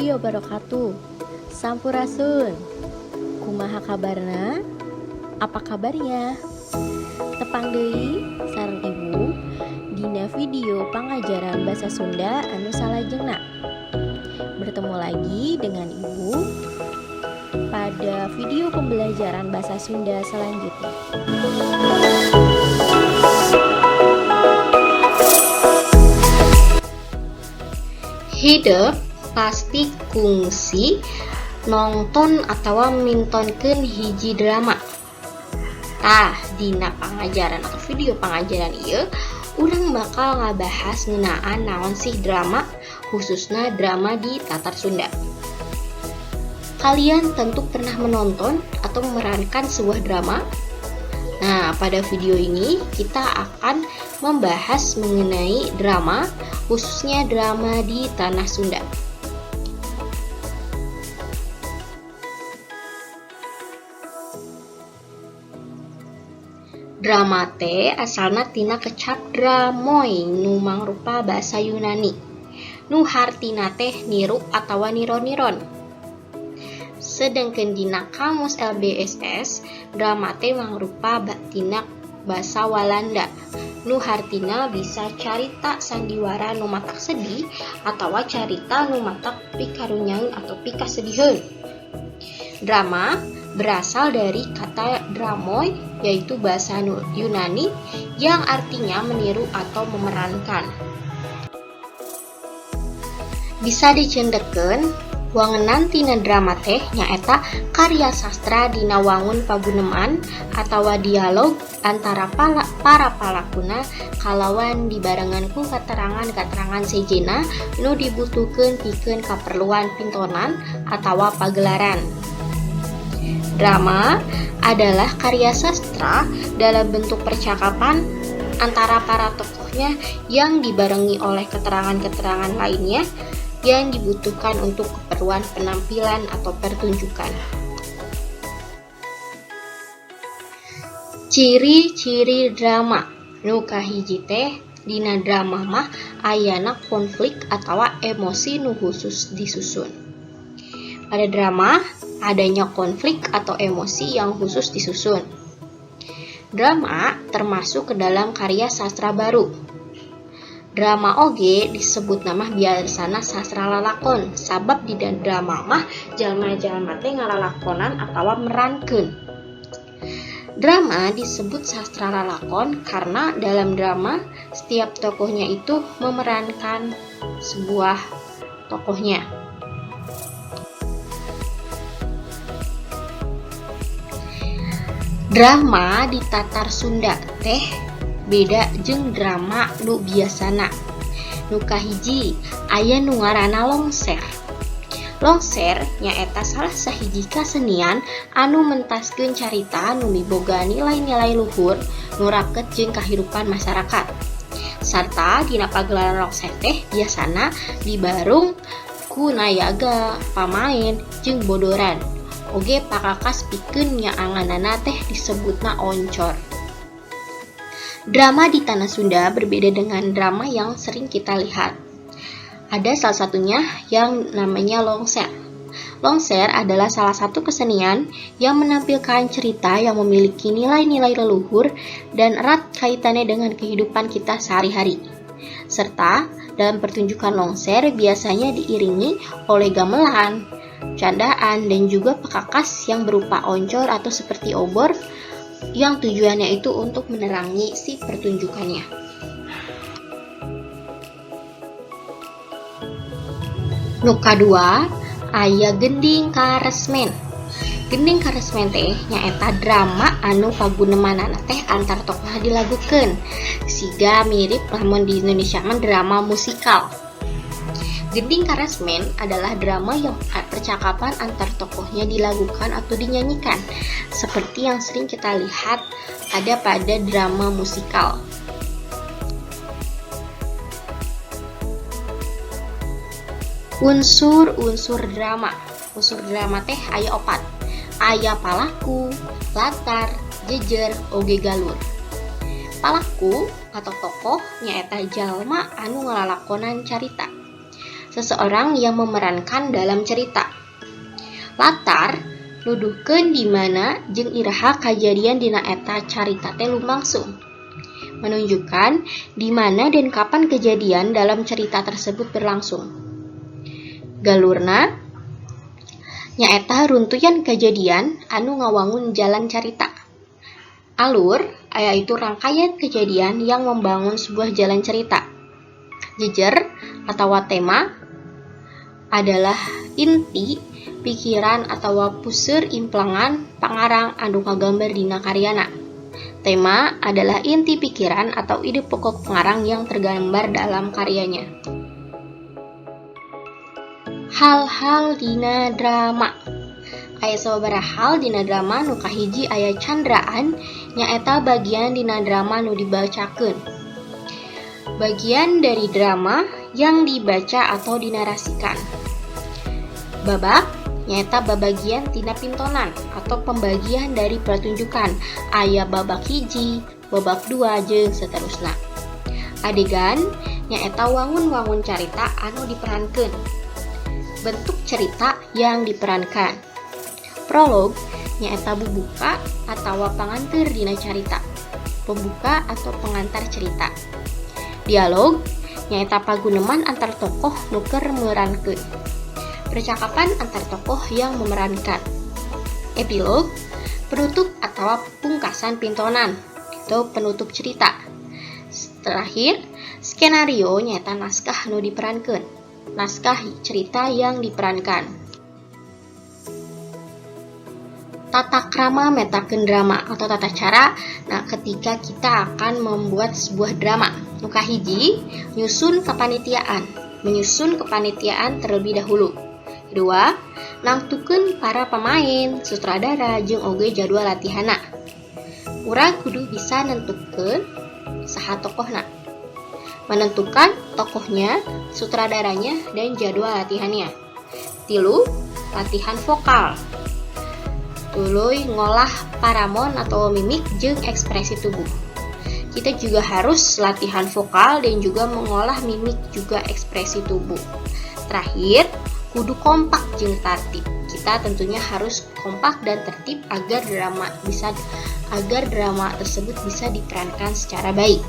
warahmatullahi wabarakatuh. Sampurasun. Kumaha kabarna? Apa kabarnya? Tepang deui sareng Ibu dina video pangajaran basa Sunda anu salajengna. Bertemu lagi dengan Ibu pada video pembelajaran bahasa Sunda selanjutnya. Hidup pasti kungsi nonton atau mintonkeun hiji drama. Dina pangajaran atau video pangajaran ieu urang bakal ngabahas ngeunaan naon sih drama, khususnya drama di Tatar Sunda. Kalian tentu pernah menonton atau memerankan sebuah drama. Nah, pada video ini kita akan membahas mengenai drama, khususnya drama di Tanah Sunda. Drama teh asalna tina kecap dramoy nu mangrupa basa Yunani. Nu hartina teh niru atawa niron-niron. Sedangkan dina kamus LBSS, drama teh mangrupa tina basa Walanda. Nu hartina bisa carita sandiwara nu matak sedih atawa carita nu matak pikarunyaeun atau pikasediheun. Drama berasal dari kata dramoy, yaitu bahasa Yunani yang artinya meniru atau memerankan. Bisa dicendekeun wangenan tina drama teh nyaeta karya sastra dina wangun paguneman atawa dialog antara para palakuna kalawan dibarengan ku katerangan-katerangan sejena nu dibutuhkeun pikeun kaperluan pintonan atawa pagelaran. Drama adalah karya sastra dalam bentuk percakapan antara para tokohnya yang dibarengi oleh keterangan-keterangan lainnya yang dibutuhkan untuk keperluan penampilan atau pertunjukan. Ciri-ciri drama nu kahiji teh dina drama mah ayana konflik atawa emosi nu khusus disusun. Pada drama adanya konflik atau emosi yang khusus disusun. Drama termasuk ke dalam karya sastra baru. Drama oge disebut nama biasana sastra lalakon, sabab di drama mah jalma-jalma teh ngalalakonan atawa merankeun. Drama disebut sastra lalakon karena dalam drama setiap tokohnya itu memerankan sebuah tokohnya. Drama di Tatar Sunda teh beda jeung drama nu biasana. Nu kahiji aya nu ngaranna longser. Longser nyaeta salah sahiji kasenian anu mentaskeun carita nu miboga nilai-nilai luhur nu raket jeung kahirupan masyarakat. Sarta dina pagelaran longser teh biasana dibarung ku nayaga, pamain jeung bodoran. Oge pakakas pikeun nyaanganana teh disebutna oncor. Drama di Tanah Sunda berbeda dengan drama yang sering kita lihat. Ada salah satunya yang namanya longser. Longser adalah salah satu kesenian yang menampilkan cerita yang memiliki nilai-nilai leluhur dan erat kaitannya dengan kehidupan kita sehari-hari. Serta dalam pertunjukan longser biasanya diiringi oleh gamelan, candaan, dan juga pekakas yang berupa oncor atau seperti obor yang tujuannya itu untuk menerangi si pertunjukannya. Nu kadua aya gending karesmen. Gending karesmen teh nyaeta drama anu pagunemanana teh antar tokoh dilagukeun. Siga mirip lamun di Indonesia mah drama musikal. Gending karesmen adalah drama yang percakapan antar tokohnya dilakukan atau dinyanyikan, seperti yang sering kita lihat ada pada drama musikal. Unsur-unsur drama. Unsur drama teh aya 4. Aya palaku, latar, jejer, oge galur. Palaku atau tokoh nyaeta jalma anu ngalalakonan carita. seseorang yang memerankan dalam cerita. Latar nuduhkeun di mana jeung iraha kajadian dina eta carita teh lumangsung. Menunjukkan di mana dan kapan kejadian dalam cerita tersebut berlangsung. Galurna nyaeta runtuyan kejadian anu ngawangun jalan carita. Alur yaitu rangkaian kejadian yang membangun sebuah jalan cerita. Jejer atau tema adalah inti pikiran atau puseur implangan pangarang anu kagambar dina karyana. Tema adalah inti pikiran atau ide pokok pengarang yang tergambar dalam karyanya. Hal-hal dina drama. Aya sababaraha hal dina drama nu kahiji aya candraan nyaeta bagian dina drama nu dibacakeun. Bagian dari drama yang dibaca atau dinarasikan. Babak nyaeta babagian tina pintonan atau pembagian dari pertunjukan. Aya babak hiji, babak dua, jeung seterusna. Adegan nyaeta wangun-wangun carita anu diperankeun. Bentuk cerita yang diperankan. Prolog nyaeta bubuka atau panganteur dina carita. Pembuka atau pengantar cerita. Dialog nyaeta paguneman antar tokoh nu keur meurankeun. Percakapan antar tokoh yang memerankan. Epilog, penutup atau pungkasan pintonan atau penutup cerita. Terakhir, skenario nyaeta naskah nu diperankeun. Naskah cerita yang diperankan. Tata krama metakeun drama atau tata cara ketika kita akan membuat sebuah drama. Nu kahiji, menyusun kepanitiaan terlebih dahulu. Kedua, nangtukeun para pemain, sutradara, jeung oge jadwal latihana. Urang kudu bisa nentukeun saha tokohna. Menentukan tokohnya, sutradaranya, dan jadwal latihannya. Tilu, latihan vokal. Tuluy ngolah paramon atau mimik jeung ekspresi tubuh. Kita juga harus latihan vokal dan juga mengolah mimik juga ekspresi tubuh. Terakhir, kudu kompak jeung tertib. Kita tentunya harus kompak dan tertib agar drama tersebut bisa diperankan secara baik.